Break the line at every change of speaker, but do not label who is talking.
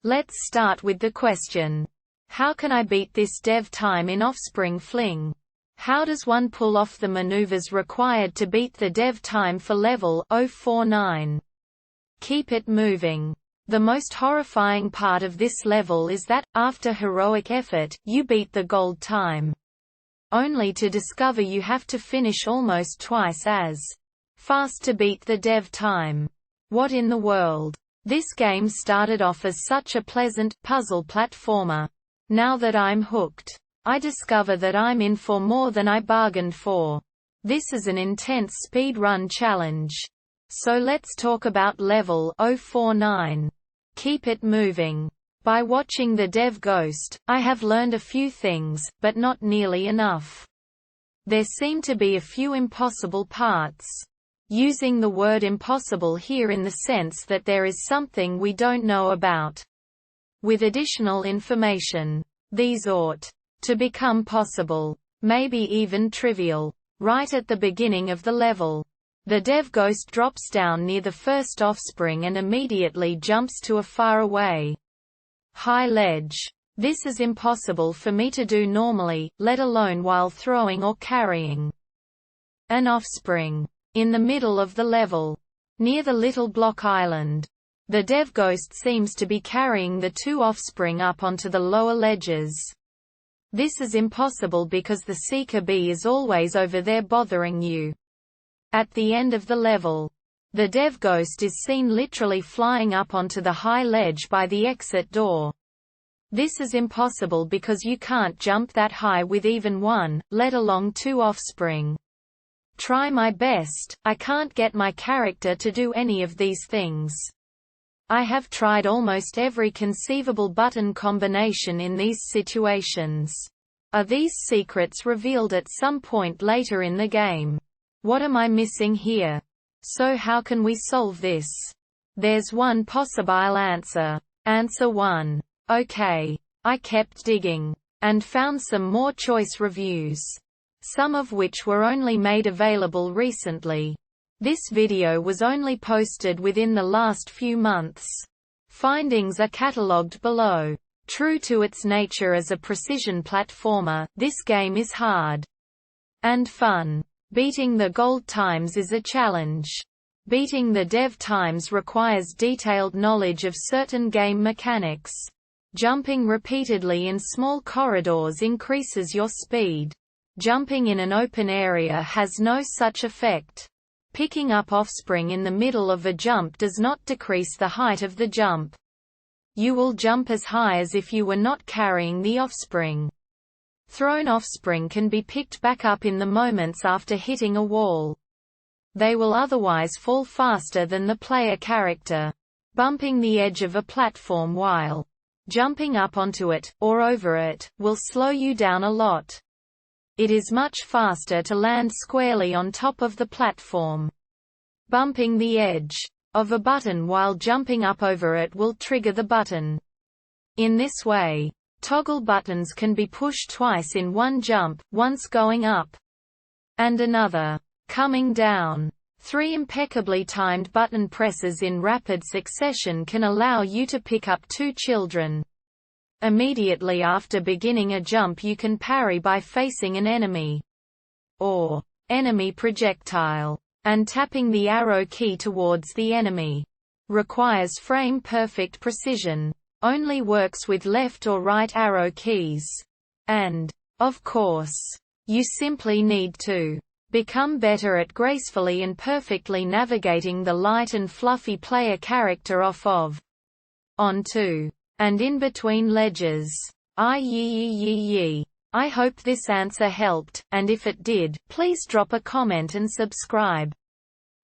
Let's start with the question. How can I beat this dev time in Offspring Fling? How does one pull off the maneuvers required to beat the dev time for level 049? Keep it moving. The most horrifying part of this level is that, after heroic effort, you beat the gold time. Only to discover you have to finish almost twice as fast to beat the dev time. What in the world? This game started off as such a pleasant, puzzle platformer. Now that I'm hooked, I discover that I'm in for more than I bargained for. This is an intense speedrun challenge. So let's talk about level 049. Keep it moving. By watching the dev ghost, I have learned a few things, but not nearly enough. There seem to be a few impossible parts. Using the word impossible here in the sense that there is something we don't know about. With additional information, these ought to become possible, maybe even trivial. Right at the beginning of the level, the dev ghost drops down near the first offspring and immediately jumps to a faraway high ledge. This is impossible for me to do normally, let alone while throwing or carrying an offspring. In the middle of the level, near the little block island, the dev ghost seems to be carrying the two offspring up onto the lower ledges. This is impossible because the seeker bee is always over there bothering you. At the end of the level, the dev ghost is seen literally flying up onto the high ledge by the exit door. This is impossible because you can't jump that high with even one, let alone two offspring. Try my best, I can't get my character to do any of these things. I have tried almost every conceivable button combination in these situations. Are these secrets revealed at some point later in the game? What am I missing here? So how can we solve this? There's one possible answer. Answer 1. Okay. I kept digging, and found some more choice reviews, some of which were only made available recently. This video was only posted within the last few months. Findings are catalogued below. True to its nature as a precision platformer, this game is hard and fun. Beating the gold times is a challenge. Beating the dev times requires detailed knowledge of certain game mechanics. Jumping repeatedly in small corridors increases your speed. Jumping in an open area has no such effect. Picking up offspring in the middle of a jump does not decrease the height of the jump. You will jump as high as if you were not carrying the offspring. Thrown offspring can be picked back up in the moments after hitting a wall. They will otherwise fall faster than the player character. Bumping the edge of a platform while jumping up onto it, or over it, will slow you down a lot. It is much faster to land squarely on top of the platform. Bumping the edge of a button while jumping up over it will trigger the button. In this way, toggle buttons can be pushed twice in one jump, once going up and another coming down. 3 impeccably timed button presses in rapid succession can allow you to pick up 2 children. Immediately after beginning a jump you can parry by facing an enemy or enemy projectile and tapping the arrow key towards the enemy. Requires frame-perfect precision. Only works with left or right arrow keys. And, of course, you simply need to become better at gracefully and perfectly navigating the light and fluffy player character off of, onto, and in between ledges. I hope this answer helped, and if it did, please drop a comment and subscribe.